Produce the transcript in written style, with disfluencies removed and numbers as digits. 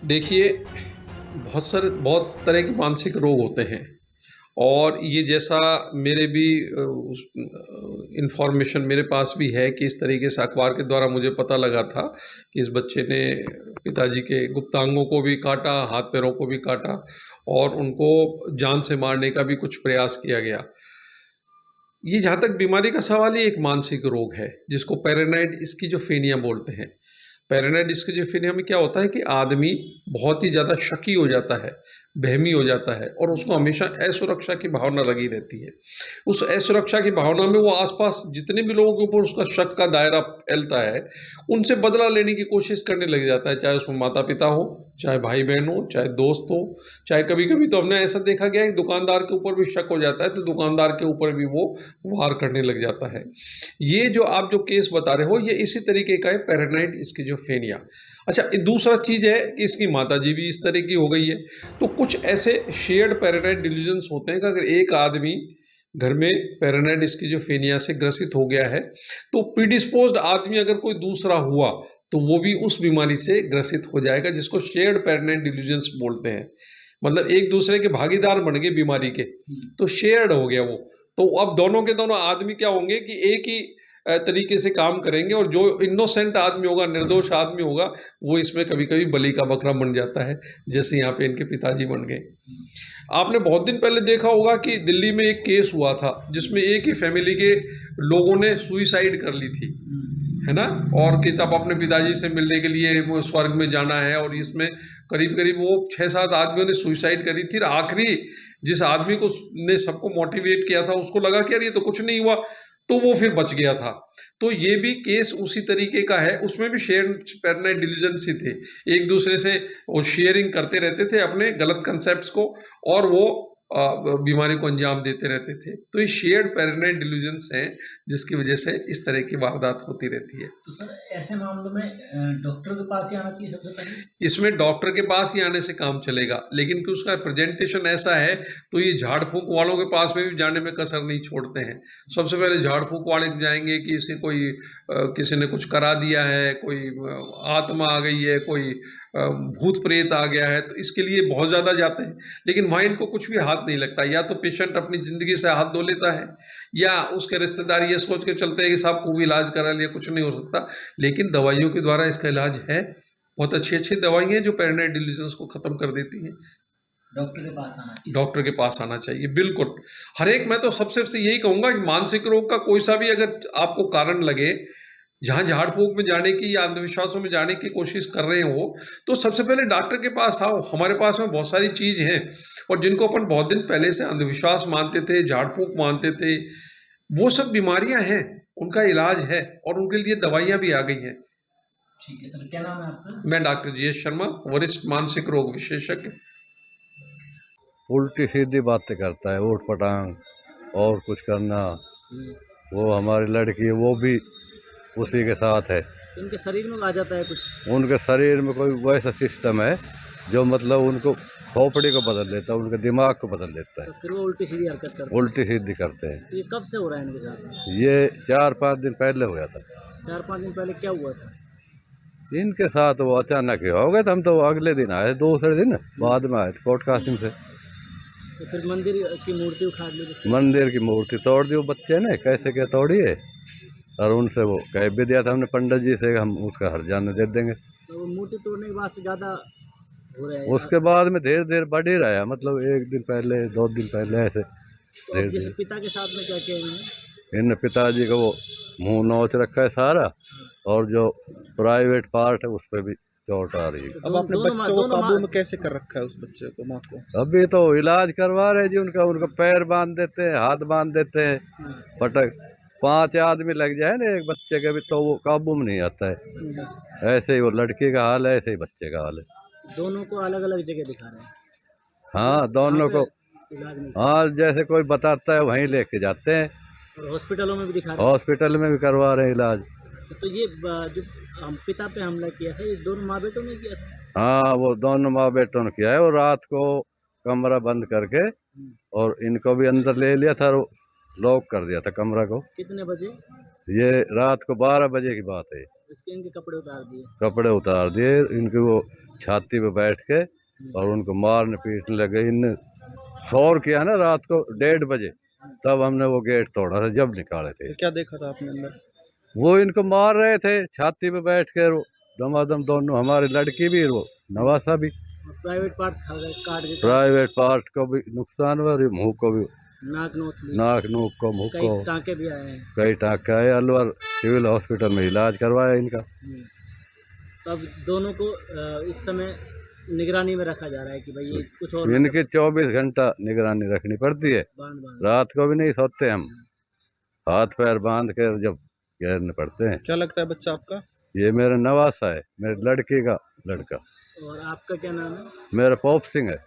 देखिए, बहुत तरह के मानसिक रोग होते हैं और ये जैसा मेरे भी इन्फॉर्मेशन मेरे पास भी है कि इस तरीके से अखबार के द्वारा मुझे पता लगा था कि इस बच्चे ने पिताजी के गुप्तांगों को भी काटा, हाथ पैरों को भी काटा और उनको जान से मारने का भी कुछ प्रयास किया गया। ये जहाँ तक बीमारी का सवाल है, एक मानसिक रोग है जिसको पैरानाइड स्किज़ोफ्रेनिया बोलते हैं। पैरानाइड स्किज़ोफ्रेनिया में क्या होता है कि आदमी बहुत ही ज़्यादा शकी हो जाता है, वहमी हो जाता है और उसको हमेशा असुरक्षा की भावना लगी रहती है। उस असुरक्षा की भावना में वो आस-पास जितने भी लोगों के ऊपर उसका शक का दायरा फैलता है, उनसे बदला लेने की कोशिश करने लग जाता है, चाहे उसमें माता-पिता हो, चाहे भाई-बहन हो, चाहे दोस्त हो, चाहे कभी-कभी तो हमने ऐसा देखा गया है कि दुकानदार के ऊपर भी शक हो जाता है, तो दुकानदार के ऊपर भी वो वार करने लग जाता है। ये जो आप जो केस बता रहे हो, ये इसी तरीके का है पैरानाइड स्किज़ोफ्रेनिया। अच्छा, दूसरा चीज़ है कि इसकी माताजी भी इस तरह की हो गई है। तो कुछ ऐसे शेयर्ड पैरानाइड डिल्यूजन्स होते हैं कि अगर एक आदमी घर में पैरानाइड स्किज़ोफ्रेनिया से ग्रसित हो गया है, तो प्रीडिस्पोज्ड आदमी अगर कोई दूसरा हुआ, तो वो भी उस बीमारी से ग्रसित हो जाएगा, जिसको शेयर्ड पैरानाइड डिल्यूजन्स बोलते हैं। मतलब एक दूसरे के भागीदार बन गए बीमारी के, तो शेयर्ड हो गया वो। तो अब दोनों के दोनों आदमी क्या होंगे कि एक ही तरीके से काम करेंगे और जो इनोसेंट आदमी होगा, निर्दोष आदमी होगा, वो इसमें कभी-कभी बलि का बकरा बन जाता है, जैसे यहाँ पे इनके पिताजी बन गए। आपने बहुत दिन पहले देखा होगा कि दिल्ली में एक केस हुआ था, जिसमें एक ही फैमिली के लोगों ने सुसाइड कर ली थी, है ना? और कि अब अपने पिताजी से मिलने के लिए वो स्वर्ग में जाना है और इसमें करीब-करीब वो 6-7 आदमियों ने सुसाइड करी थी और आखिरी जिस आदमी को ने सबको मोटिवेट किया था, उसको लगा कि यार ये तो कुछ नहीं हुआ, तो वो फिर बच गया था। तो ये भी केस उसी तरीके का है, उसमें भी शेयर्ड पैरानाइड डिल्यूजन्स ही थे। एक दूसरे से वो शेयरिंग करते रहते थे अपने गलत कंसेप्ट्स को और वो बीमारी को अंजाम देते रहते थे। तो ये शेयर्ड पैरानाइड डिल्यूजन्स हैं, जिसकी वजह से इस तरह की वारदात होती रहती है। तो सर ऐसे मामलों में डॉक्टर के पास ही आना चाहिए सबसे पहले? इसमें डॉक्टर के पास ही आने से काम चलेगा, लेकिन कि उसका प्रेजेंटेशन ऐसा है, तो ये झाड़-फूँक वालों के पास में भी जाने में कसर नहीं छोड़ते हैं। सबसे पहले झाड़-फूँक वाले जाएँगे कि इसे कोई किसी ने कुछ करा दिया है, कोई आत्मा आ गई है, कोई भूत-प्रेत आ गया है, तो इसके लिए बहुत ज़्यादा जाते हैं। लेकिन वहाँ इनको कुछ भी हाथ नहीं लगता, या तो पेशेंट अपनी ज़िंदगी से हाथ धो लेता है, या उसके रिश्तेदार ये सोच के चलते हैं कि साहब खूब इलाज करा लिया, कुछ नहीं हो सकता। लेकिन दवाइयों के द्वारा इसका इलाज है। बहुत अच्छी-अच्छी दवाई हैं जो पैरानाइड डिल्यूजन्स को ख़त्म कर देती हैं। डॉक्टर के पास आना चाहिए। डॉक्टर के पास आना चाहिए, बिल्कुल। हर एक मैं तो सबसे यही कहूँगा कि मानसिक रोग का कोई सा भी अगर आपको कारण लगे, जहाँ झाड़-फूँक में जाने की या अंधविश्वासों में जाने की कोशिश कर रहे हो, तो सबसे पहले डॉक्टर के पास आओ। हमारे पास में बहुत सारी चीज़ हैं और जिनको अपन बहुत दिन पहले से अंधविश्वास मानते थे, झाड़-फूँक मानते थे, वो सब बीमारियाँ हैं, उनका इलाज है और उनके लिए दवाइयाँ भी आ गई हैं। ठीक है सर, क्या नाम है आपका? मैं डॉक्टर जीएस शर्मा, वरिष्ठ मानसिक रोग विशेषज्ञ। उल्टी सीधी बातें करता है, ऊट पटांग और कुछ करना। वो हमारी लड़की है, वो भी उसी के साथ है। तो उनके शरीर में आ जाता है कुछ? उनके शरीर में कोई वैसा सिस्टम है जो मतलब उनको खोपड़ी को बदल देता है, उनके दिमाग को बदल देता तो है। फिर वो उल्टी सीधी हरकत करते हैं? उल्टी सीधी करते हैं। तो ये कब से हो रहा है इनके साथ? ये 4-5 दिन पहले हुआ था। 4-5 दिन पहले क्या हुआ था? इनके साथ वो अचानक ही हो गया था। हम तो अगले दिन आए, दूसरे दिन बाद में आए थे कोर्ट कासिम से। तो फिर मंदिर की मूर्ति उखाड़ ली बच्चे? मंदिर की मूर्ति तोड़ दी वो बच्चे ने, कैसे क्या तोड़ी है, और उनसे वो कह भी दिया था हमने पंडित जी से, हम उसका हर्जाना दे देंगे। तो वो मूर्ति तोड़ने के बाद से ज़्यादा हो रहा है? उसके बाद में धीरे धीरे बढ़ ही रहा है, मतलब 1 दिन पहले 2 दिन पहले ऐसे तो धीरे अब जैसे धीरे। पिता के साथ में क्या किया इन्होंने? इन पिताजी का वो मुंह नोच रखा है सारा, और जो प्राइवेट पार्ट है उस पर भी चोट आ रही है। अब आपने बच्चों को काबू में कैसे कर रखा है, उस बच्चे को, माँ को? अभी तो इलाज करवा रहे जी उनका, उनका पैर बांध देते हैं, हाथ बांध देते हैं, पटक 5 आदमी लग जाए ना एक बच्चे के भी, तो वो काबू में नहीं आता है। अच्छा, ऐसे ही वो लड़की का हाल है, ऐसे ही बच्चे का हाल है। दोनों को अलग अलग जगह दिखा रहे हैं? हाँ, दोनों को। इलाज नहीं? हाँ, जैसे कोई बताता है वहीं लेके जाते हैं। और हॉस्पिटलों में भी दिखा रहे हैं? हॉस्पिटल में भी करवा रहे हैं इलाज। अच्छा, तो ये जो हम पिता पे हमला किया था, ये दोनों माँ बेटों ने किया था? हाँ, वो दोनों माँ बेटों ने किया है, और रात को कमरा बंद करके और इनको भी अंदर ले लिया था, लॉक कर दिया था कमरा को। कितने बजे? ये रात को 12 बजे की बात है। इसके इनके कपड़े उतार दिए। कपड़े उतार दिए, इनके वो छाती पे बैठ के और उनको मारने पीटने लगे। इन शोर किया ना रात को 1:30 बजे, तब हमने वो गेट तोड़ा था जब निकाले थे। तो क्या देखा था आपने अंदर? वो इनको मार रहे थे छाती पे बैठ कर, वो दमादम दोनों, हमारी लड़की भी वो नवासा भी। और प्राइवेट पार्ट्स खा गए, काट के प्राइवेट पार्ट को भी नुकसान हुआ और मुंह को भी, नाक नोच ली, नाक नूक को, मुंह कई को टाँके भी आए हैं। कई टाँके आए। अलवर सिविल हॉस्पिटल में इलाज करवाया इनका। तो अब दोनों को इस समय निगरानी में रखा जा रहा है कि भाई ये कुछ और इनकी 24 घंटा निगरानी रखनी पड़ती है, बांध रात को भी नहीं सोते हम, हाथ पैर बांध कर जब घेरने पड़ते हैं। क्या लगता है बच्चा आपका? ये मेरा नवासा है, मेरी लड़की का लड़का। और आपका क्या नाम है? मेरा पोप सिंह है।